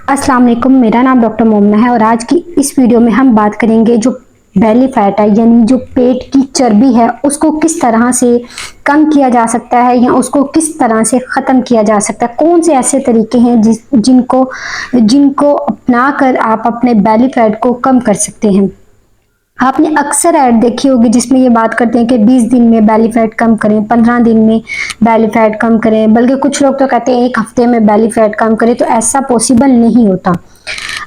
अस्सलाम वालेकुम, मेरा नाम डॉक्टर मोमना है और आज की इस वीडियो में हम बात करेंगे जो बेली फैट है यानी जो पेट की चर्बी है उसको किस तरह से कम किया जा सकता है या उसको किस तरह से ख़त्म किया जा सकता है। कौन से ऐसे तरीके हैं जिनको जिनको अपना कर आप अपने बेली फैट को कम कर सकते हैं। आपने अक्सर ऐड देखी होगी जिसमें ये बात करते हैं कि 20 दिन में बेली फैट कम करें, 15 दिन में बेली फैट कम करें, बल्कि कुछ लोग तो कहते हैं 1 हफ्ते में बेली फैट कम करें। तो ऐसा पॉसिबल नहीं होता।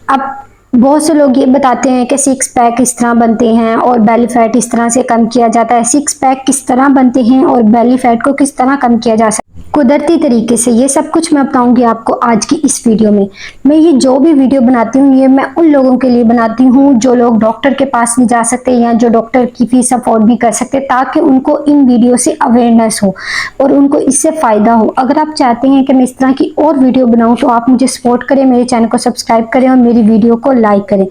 अब बहुत से लोग ये बताते हैं कि 6 पैक इस तरह बनते हैं और बेली फैट इस तरह से कम किया जाता है। 6 पैक किस तरह बनते हैं और बेली फैट को किस तरह कम किया जा सकता है कुदरती तरीके से, ये सब कुछ मैं बताऊंगी आपको आज की इस वीडियो में। मैं ये जो भी वीडियो बनाती हूँ ये मैं उन लोगों के लिए बनाती हूँ जो लोग डॉक्टर के पास नहीं जा सकते या जो डॉक्टर की फीस अफोर्ड नहीं कर सकते, ताकि उनको इन वीडियो से अवेयरनेस हो और उनको इससे फायदा हो। अगर आप चाहते हैं कि मैं इस तरह की और वीडियो बनाऊं तो आप मुझे सपोर्ट करें, मेरे चैनल को सब्सक्राइब करें और मेरी वीडियो को लाइक करें।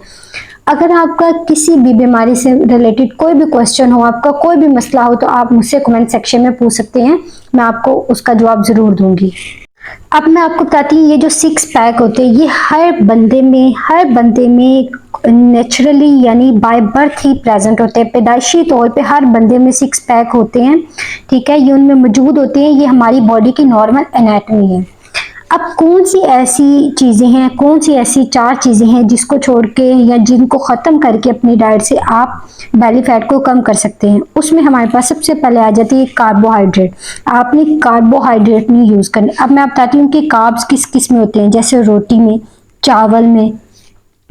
अगर आपका किसी भी बीमारी से रिलेटेड कोई भी क्वेश्चन हो, आपका कोई भी मसला हो, तो आप मुझसे कमेंट सेक्शन में पूछ सकते हैं, मैं आपको उसका जवाब जरूर दूंगी। अब मैं आपको बताती हूँ, ये जो 6 पैक होते हैं ये हर बंदे में नेचुरली यानी बाय बर्थ ही प्रेजेंट होते हैं। पैदाइशी तौर पे हर बंदे में 6 पैक होते हैं, ठीक है, ये उनमें मौजूद होते हैं। ये हमारी बॉडी की नॉर्मल एनाटॉमी है। अब कौन सी ऐसी चीज़ें हैं, कौन सी ऐसी 4 चीज़ें हैं जिसको छोड़ के या जिनको ख़त्म करके अपनी डाइट से आप बेली फैट को कम कर सकते हैं। उसमें हमारे पास सबसे पहले आ जाती है कार्बोहाइड्रेट। आपने कार्बोहाइड्रेट नहीं यूज़ करने। अब मैं बताती हूँ कि कार्ब्स किस किस में होते हैं, जैसे रोटी में, चावल में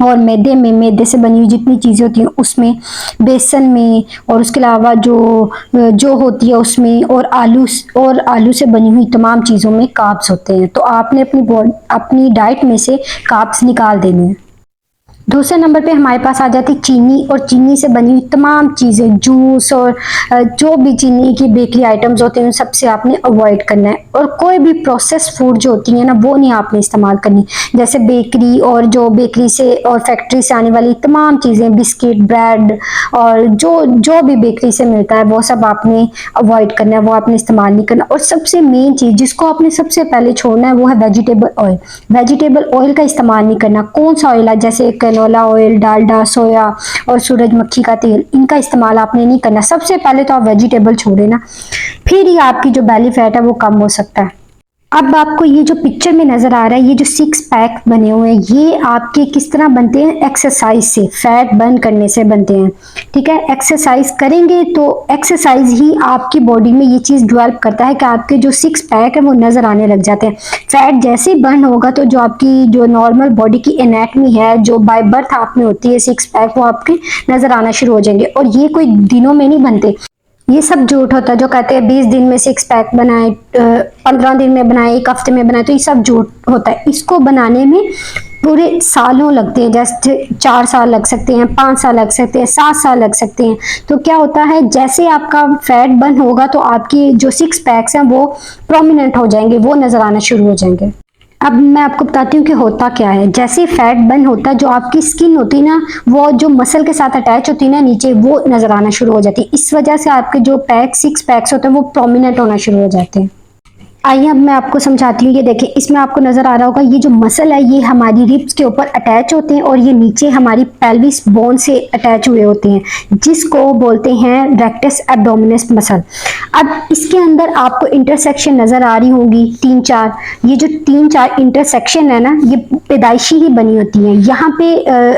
और मैदे से बनी हुई जितनी चीज़ें होती हैं उसमें, बेसन में, और उसके अलावा जो होती है उसमें, और आलू से बनी हुई तमाम चीज़ों में कार्ब्स होते हैं। तो आपने अपनी डाइट में से कार्ब्स निकाल देने हैं। दूसरे नंबर पे हमारे पास आ जाती चीनी, और चीनी से बनी हुई तमाम चीज़ें, जूस और जो भी चीनी की बेकरी आइटम्स होते हैं उन सबसे आपने अवॉइड करना है। और कोई भी प्रोसेस फूड जो होती है ना वो नहीं आपने इस्तेमाल करनी, जैसे बेकरी और जो बेकरी से और फैक्ट्री से आने वाली तमाम चीज़ें, बिस्किट, ब्रेड और जो भी बेकरी से मिलता है वो सब आपने अवॉइड करना है, वो आपने इस्तेमाल नहीं करना। और सबसे मेन चीज़ जिसको आपने सबसे पहले छोड़ना है वो है वेजिटेबल ऑयल। वेजिटेबल ऑयल का इस्तेमाल नहीं करना। कौन सा ऑयल है, जैसे कैनोला ऑयल, डालडा, सोया और सूरजमुखी का तेल, इनका इस्तेमाल आपने नहीं करना। सबसे पहले तो आप वेजिटेबल छोड़े ना, फिर ही आपकी जो बेली फैट है वो कम हो सकता है। अब आपको ये जो पिक्चर में नजर आ रहा है, ये जो 6 पैक बने हुए हैं ये आपके किस तरह बनते हैं, एक्सरसाइज से, फैट बर्न करने से बनते हैं, ठीक है। एक्सरसाइज करेंगे तो एक्सरसाइज ही आपकी बॉडी में ये चीज़ डेवलप करता है कि आपके जो 6 पैक है वो नजर आने लग जाते हैं। फैट जैसे ही बर्न होगा तो जो आपकी जो नॉर्मल बॉडी की एनाटमी है जो बाय बर्थ आप में होती है 6 पैक, वो आपके नजर आना शुरू हो जाएंगे। और ये कोई दिनों में नहीं बनते, ये सब झूठ होता है। जो कहते हैं 20 दिन में 6 पैक बनाए, 15 दिन में बनाए, 1 हफ्ते में बनाए, तो ये सब झूठ होता है। इसको बनाने में पूरे सालों लगते हैं, जैसे 4 साल लग सकते हैं, 5 साल लग सकते हैं, 7 साल लग सकते हैं। तो क्या होता है, जैसे आपका फैट बर्न होगा तो आपकी जो 6 पैक्स हैं वो प्रोमिनेंट हो जाएंगे, वो नजर आना शुरू हो जाएंगे। अब मैं आपको बताती हूँ कि होता क्या है। जैसे फैट बर्न होता है, जो आपकी स्किन होती है ना वो जो मसल के साथ अटैच होती है ना नीचे, वो नजर आना शुरू हो जाती है। इस वजह से आपके जो 6 पैक्स होते हैं वो प्रोमिनेंट होना शुरू हो जाते हैं। आइए अब मैं आपको समझाती हूँ। ये देखिए, इसमें आपको नजर आ रहा होगा ये जो मसल है ये हमारी रिब्स के ऊपर अटैच होते हैं और ये नीचे हमारी पेल्विस बोन से अटैच हुए होते हैं, जिसको बोलते हैं रेक्टस एब्डोमिनस मसल। अब इसके अंदर आपको इंटरसेक्शन नजर आ रही होगी 3-4। ये जो 3-4 इंटरसेक्शन है ना ये पैदाइशी ही बनी होती है। यहाँ पे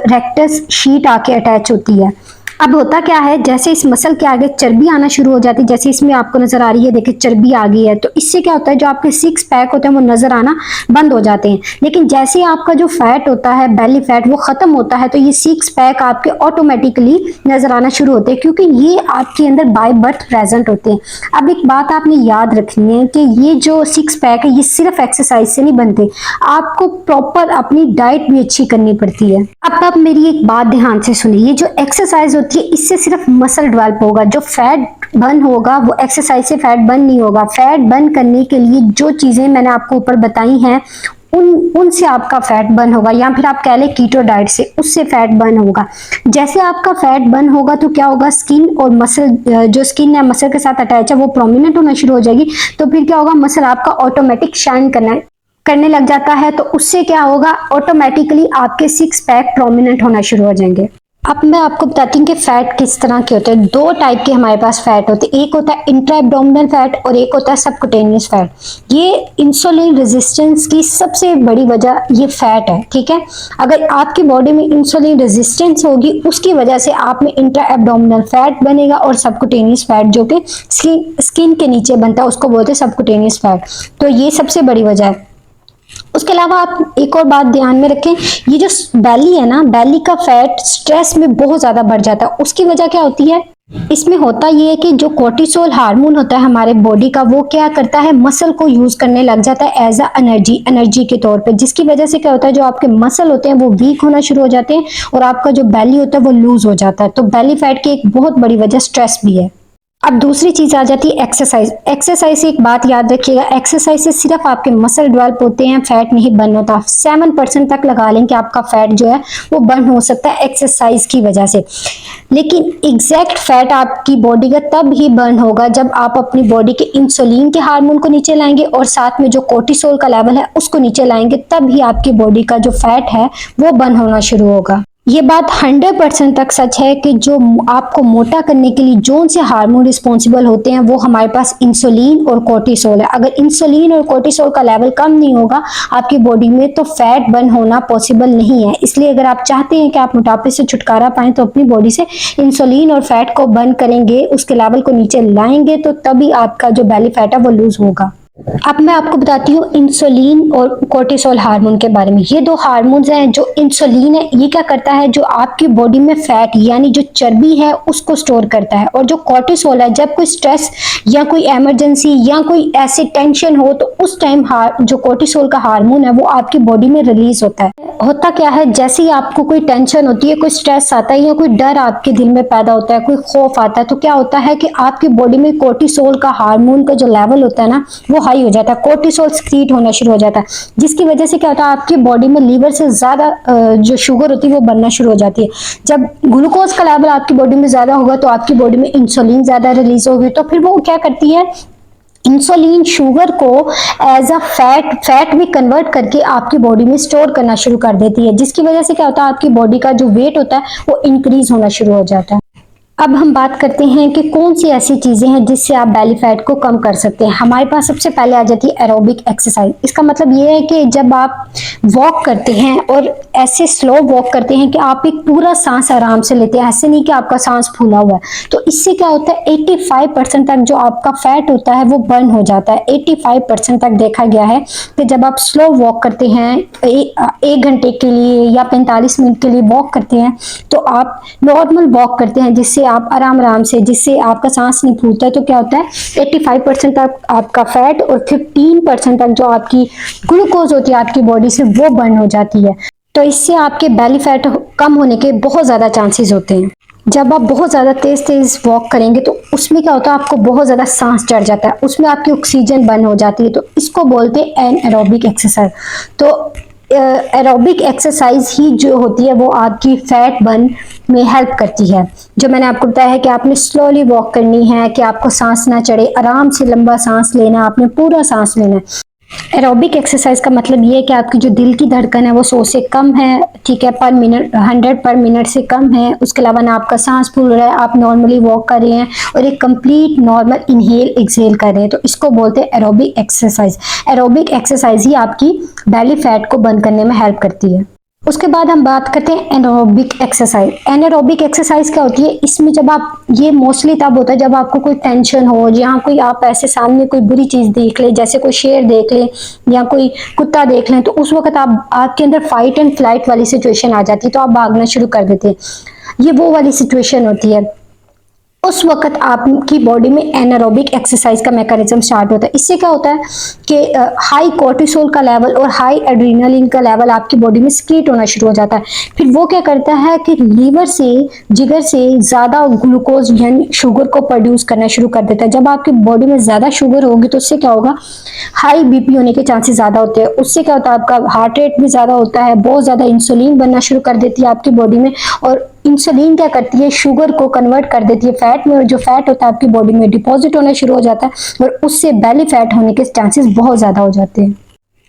रेक्टस शीट आके अटैच होती है। अब होता क्या है, जैसे इस मसल के आगे चर्बी आना शुरू हो जाती है, जैसे इसमें आपको नजर आ रही है, देखिए चर्बी आ गई है, तो इससे क्या होता है जो आपके 6 पैक होते हैं वो नजर आना बंद हो जाते हैं। लेकिन जैसे आपका जो फैट होता है बेली फैट वो खत्म होता है तो ये 6 पैक आपके ऑटोमेटिकली नजर आना शुरू होते हैं, क्योंकि ये आपके अंदर बाय बर्थ प्रेजेंट होते हैं। अब एक बात आपने याद रखनी है कि ये जो 6 पैक है ये सिर्फ एक्सरसाइज से नहीं बनते, आपको प्रॉपर अपनी डाइट भी अच्छी करनी पड़ती है। अब आप मेरी एक बात ध्यान से सुनिए, ये जो एक्सरसाइज होती है इससे सिर्फ मसल डेवलप होगा, जो फैट बर्न होगा वो एक्सरसाइज से फैट बर्न नहीं होगा। फैट बर्न करने के लिए जो चीजें मैंने आपको ऊपर बताई हैं उनसे आपका फैट बर्न होगा, या फिर आप कह लें कीटो डाइट से, उससे फैट बर्न होगा। जैसे आपका फैट बर्न होगा तो क्या होगा, स्किन और मसल, जो स्किन है मसल के साथ अटैच है वो प्रोमिनेंट होना शुरू हो जाएगी। तो फिर क्या होगा, मसल आपका ऑटोमेटिक शाइन करना करने लग जाता है, तो उससे क्या होगा, ऑटोमेटिकली आपके सिक्स पैक प्रोमिनेंट होना शुरू हो जाएंगे। अब मैं आपको बताती हूँ कि फैट किस तरह के होते हैं। दो टाइप के हमारे पास फैट होते हैं, एक होता है इंट्रा एब्डोमिनल फैट और एक होता है सबक्यूटेनियस फैट। ये इंसुलिन रेजिस्टेंस की सबसे बड़ी वजह ये फैट है, ठीक है। अगर आपकी बॉडी में इंसुलिन रेजिस्टेंस होगी, उसकी वजह से आप में इंट्रा एब्डोमिनल फैट बनेगा, और सबक्यूटेनियस फैट जो कि स्किन के नीचे बनता है उसको बोलते हैं सबक्यूटेनियस फैट। तो ये सबसे बड़ी वजह है। उसके अलावा आप एक और बात ध्यान में रखें, ये जो बैली है ना, बैली का फैट स्ट्रेस में बहुत ज्यादा बढ़ जाता है। उसकी वजह क्या होती है, इसमें होता ये है कि जो कोर्टिसोल हार्मोन होता है हमारे बॉडी का, वो क्या करता है, मसल को यूज करने लग जाता है एज अ एनर्जी के तौर पे, जिसकी वजह से क्या होता है, जो आपके मसल होते हैं वो वीक होना शुरू हो जाते हैं और आपका जो बैली होता है वो लूज हो जाता है। तो बैली फैट की एक बहुत बड़ी वजह स्ट्रेस भी है। अब दूसरी चीज आ जाती है एक्सरसाइज। एक्सरसाइज से एक बात याद रखिएगा, एक्सरसाइज से सिर्फ आपके मसल डेवलप होते हैं, फैट नहीं बर्न होता। 7% तक लगा लें कि आपका फैट जो है वो बर्न हो सकता है एक्सरसाइज की वजह से। लेकिन एग्जैक्ट फैट आपकी बॉडी का तब ही बर्न होगा जब आप अपनी बॉडी के इंसुलिन के हार्मोन को नीचे लाएंगे और साथ में जो कोर्टिसोल का लेवल है उसको नीचे लाएंगे, तब ही आपकी बॉडी का जो फैट है वो बर्न होना शुरू होगा। ये बात 100% तक सच है कि जो आपको मोटा करने के लिए जोन से हार्मोन रिस्पॉन्सिबल होते हैं वो हमारे पास इंसुलिन और कोर्टिसोल है। अगर इंसुलिन और कोर्टिसोल का लेवल कम नहीं होगा आपकी बॉडी में, तो फैट बर्न होना पॉसिबल नहीं है। इसलिए अगर आप चाहते हैं कि आप मोटापे से छुटकारा पाएं, तो अपनी बॉडी से इंसुलिन और फैट को बर्न करेंगे, उसके लेवल को नीचे लाएंगे, तो तभी आपका जो बेली फैट है वो लूज होगा। अब मैं आपको बताती हूँ इंसुलिन और कोर्टिसोल हार्मोन के बारे में। ये दो हार्मोन्स हैं। जो इंसुलिन है ये क्या करता है, जो आपकी बॉडी में फैट यानी जो चर्बी है उसको स्टोर करता है, और जो कोर्टिसोल है जब कोई स्ट्रेस या कोई इमरजेंसी या कोई ऐसी टेंशन हो तो उस टाइम जो कोर्टिसोल का हार्मोन है वो आपकी बॉडी में रिलीज होता है। होता क्या है, जैसे ही आपको कोई टेंशन होती है, कोई स्ट्रेस आता है या कोई डर आपके दिल में पैदा होता है, कोई खौफ आता है, तो क्या होता है कि आपकी बॉडी में कोर्टिसोल का हार्मोन का जो लेवल होता है ना वो हाई हो जाता है, कोर्टिसोल सीक्रेट होना शुरू हो जाता है, जिसकी वजह से क्या होता है, आपकी बॉडी में लीवर से ज्यादा जो शुगर होती है वो बनना शुरू हो जाती है। जब ग्लूकोज का लेवल आपकी बॉडी में ज्यादा होगा तो आपकी बॉडी में इंसुलिन ज्यादा रिलीज होगी, तो फिर वो क्या करती है, इंसुलिन शुगर को एज अ फैट में कन्वर्ट करके आपकी बॉडी में स्टोर करना शुरू कर देती है, जिसकी वजह से क्या होता है, आपकी बॉडी का जो वेट होता है वो इंक्रीज होना शुरू हो जाता है। अब हम बात करते हैं कि कौन सी ऐसी चीजें हैं जिससे आप बेली फैट को कम कर सकते हैं। हमारे पास सबसे पहले आ जाती है एरोबिक एक्सरसाइज। इसका मतलब ये है कि जब आप वॉक करते हैं और ऐसे स्लो वॉक करते हैं कि आप एक पूरा सांस आराम से लेते हैं, ऐसे नहीं कि आपका सांस फूला हुआ है, तो इससे क्या होता है 85% तक जो आपका फैट होता है वो बर्न हो जाता है। 85% तक देखा गया है कि जब आप स्लो वॉक करते हैं 1 घंटे के लिए या 45 मिनट के लिए वॉक करते हैं, तो आप नॉर्मल वॉक करते हैं जिससे आप आराम से, जिससे आपका सांस नहीं फूलता है, तो क्या होता है 85% तक आपका फैट और 15% तक जो आपकी ग्लूकोज होती है आपकी बॉडी से वो बर्न हो जाती है। तो इससे आपके बेली फैट कम होने के बहुत ज्यादा चांसेस होते हैं। जब आप बहुत ज्यादा तेज वॉक करेंगे तो उसमें क्या होता है, आपको बहुत ज्यादा सांस चढ़ जाता है, उसमें आपकी ऑक्सीजन बर्न हो जाती है, तो इसको बोलते हैं एनारोबिक एक्सरसाइज। तो एरोबिक एक्सरसाइज ही जो होती है वो आपकी फैट बर्न में हेल्प करती है। जो मैंने आपको बताया है कि आपने स्लोली वॉक करनी है, कि आपको सांस ना चढ़े, आराम से लंबा सांस लेना, आपने पूरा सांस लेना है। एरोबिक एक्सरसाइज का मतलब ये है कि आपकी जो दिल की धड़कन है वो 100 से कम है, ठीक है, पर मिनट 100 पर मिनट से कम है। उसके अलावा ना आपका सांस फूल रहा है, आप नॉर्मली वॉक कर रहे हैं और एक कंप्लीट नॉर्मल इनहेल एक्सहेल कर रहे हैं, तो इसको बोलते हैं एरोबिक एक्सरसाइज। एरोबिक एक्सरसाइज ही आपकी बेली फैट को बंद करने में हेल्प करती है। उसके बाद हम बात करते हैं एनारोबिक एक्सरसाइज। एनारोबिक एक्सरसाइज क्या होती है, इसमें जब आप, ये मोस्टली तब होता है जब आपको कोई टेंशन हो, जहाँ कोई आप ऐसे सामने कोई बुरी चीज देख ले, जैसे कोई शेर देख ले या कोई कुत्ता देख लें, तो उस वक्त आपके अंदर फाइट एंड फ्लाइट वाली सिचुएशन आ जाती है, तो आप भागना शुरू कर देते हैं। ये वो वाली सिचुएशन होती है, उस वक्त आपकी बॉडी में एनारोबिक एक्सरसाइज का मैकेनिज्म स्टार्ट होता है। इससे क्या होता है कि हाई कोर्टिसोल का लेवल और हाई एड्रेनालिन का लेवल आपकी बॉडी में सीक्रेट होना शुरू हो जाता है। फिर वो क्या करता है कि लीवर से, जिगर से ज्यादा ग्लूकोज यानी शुगर को प्रोड्यूस करना शुरू कर देता है। जब आपकी बॉडी में ज्यादा शुगर होगी तो उससे क्या होगा, हाई बीपी होने के चांसेस ज्यादा होते हैं। उससे क्या होता है, आपका हार्ट रेट भी ज्यादा होता है, बहुत ज्यादा इंसुलिन बनना शुरू कर देती है आपकी बॉडी में, और इंसुलिन क्या करती है, शुगर को कन्वर्ट कर देती है फैट में, और जो फैट होता है आपकी बॉडी में डिपॉजिट होना शुरू हो जाता है, और उससे बेली फैट होने के चांसेस बहुत ज्यादा हो जाते हैं।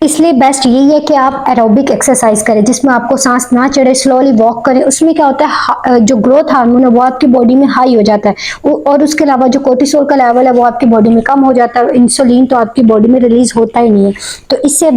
इसलिए बेस्ट यही है कि आप एरोबिक एक्सरसाइज करें जिसमें आपको सांस ना चढ़े, स्लोली वॉक करें। उसमें क्या होता है, जो ग्रोथ हार्मोन है वो आपकी बॉडी में हाई हो जाता है, और उसके अलावा जो कोर्टिसोल का लेवल है वो आपकी बॉडी में कम हो जाता है। इंसुलिन तो आपकी बॉडी में रिलीज होता ही नहीं है, तो इससे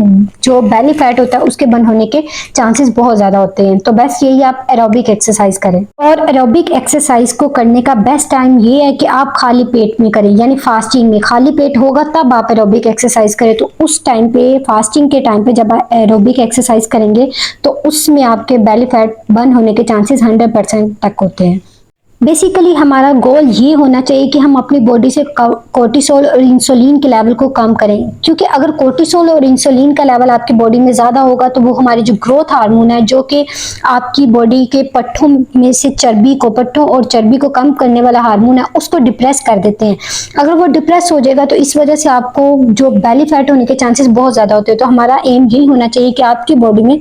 जो बेली फैट होता है उसके बर्न होने के चांसेस बहुत ज्यादा होते हैं। तो बेस्ट यही आप एरोबिक एक्सरसाइज करें। और एरोबिक एक्सरसाइज को करने का बेस्ट टाइम ये है कि आप खाली पेट में करें, यानी फास्टिंग में। खाली पेट होगा तब आप एरोबिक एक्सरसाइज करें। तो उस टाइम पे, फास्टिंग के टाइम पे जब आप एरोबिक एक्सरसाइज करेंगे तो उसमें आपके बेली फैट बर्न होने के चांसेस 100% तक होते हैं। बेसिकली हमारा गोल ये होना चाहिए कि हम अपनी बॉडी से कोर्टिसोल और इंसुलिन के लेवल को कम करें, क्योंकि अगर कोर्टिसोल और इंसुलिन का लेवल आपकी बॉडी में ज़्यादा होगा तो वो हमारी जो ग्रोथ हार्मोन है, जो कि आपकी बॉडी के पट्टों में से पट्टों और चर्बी को कम करने वाला हार्मोन है, उसको डिप्रेस कर देते हैं। अगर वो डिप्रेस हो जाएगा तो इस वजह से आपको जो बेली फैट होने के चांसेस बहुत ज़्यादा होते हैं। तो हमारा एम यही होना चाहिए कि आपकी बॉडी में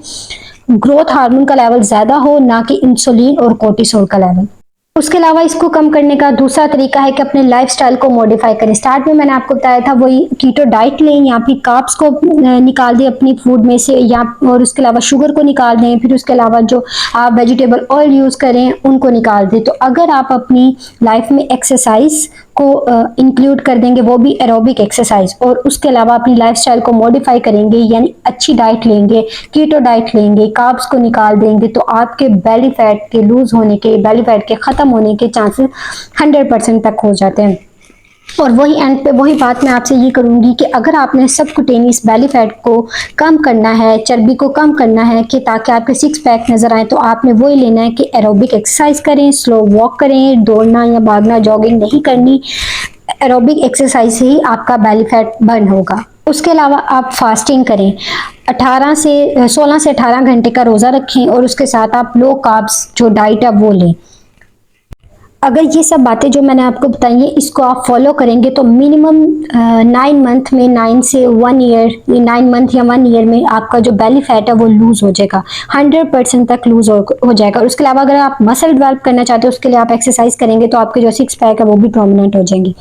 ग्रोथ हार्मोन का लेवल ज़्यादा हो, ना कि इंसुलिन और कोर्टिसोल का लेवल। उसके अलावा इसको कम करने का दूसरा तरीका है कि अपने लाइफस्टाइल को मॉडिफाई करें। स्टार्ट में मैंने आपको बताया था वही कीटो डाइट लें, या फिर कार्ब्स को निकाल दें अपनी फूड में से, या और उसके अलावा शुगर को निकाल दें। फिर उसके अलावा जो आप वेजिटेबल ऑयल यूज़ करें उनको निकाल दें। तो अगर आप अपनी लाइफ में एक्सरसाइज को इंक्लूड कर देंगे, वो भी एरोबिक एक्सरसाइज, और उसके अलावा अपनी लाइफस्टाइल को मॉडिफाई करेंगे, यानी अच्छी डाइट लेंगे, कीटो डाइट लेंगे, कार्ब्स को निकाल देंगे, तो आपके बेली फैट के लूज होने के, बेली फैट के खत्म होने के चांसेस 100% तक हो जाते हैं। और वही एंड पे वही बात मैं आपसे ये करूंगी कि अगर आपने सबकुटेनियस बेली फैट को कम करना है, चर्बी को कम करना है, कि ताकि आपके सिक्स पैक नजर आए, तो आपने वही लेना है कि एरोबिक एक्सरसाइज करें, स्लो वॉक करें, दौड़ना या भागना, जॉगिंग नहीं करनी। एरोबिक एक्सरसाइज से ही आपका बेली फैट बर्न होगा। उसके अलावा आप फास्टिंग करें, 16 से 18 घंटे का रोज़ा रखें, और उसके साथ आप लो कार्ब्स जो डाइट है वो लें। अगर ये सब बातें जो मैंने आपको बताई हैं इसको आप फॉलो करेंगे तो मिनिमम 9 मंथ में, 9 से 1 ईयर, 9 मंथ या 1 ईयर में आपका जो बेली फैट है वो लूज हो जाएगा, 100% तक लूज हो जाएगा। और उसके अलावा अगर आप मसल डेवलप करना चाहते हो उसके लिए आप एक्सरसाइज करेंगे तो आपके जो सिक्स पैक है वो भी प्रोमिनेंट हो जाएंगे।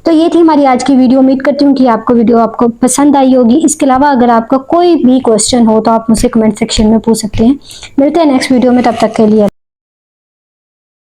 तो ये थी हमारी आज की वीडियो। उम्मीद करती हूँ कि आपको पसंद आई होगी। इसके अलावा अगर आपका कोई भी क्वेश्चन हो तो आप मुझसे कमेंट सेक्शन में पूछ सकते हैं। मिलते हैं नेक्स्ट वीडियो में, तब तक के लिए।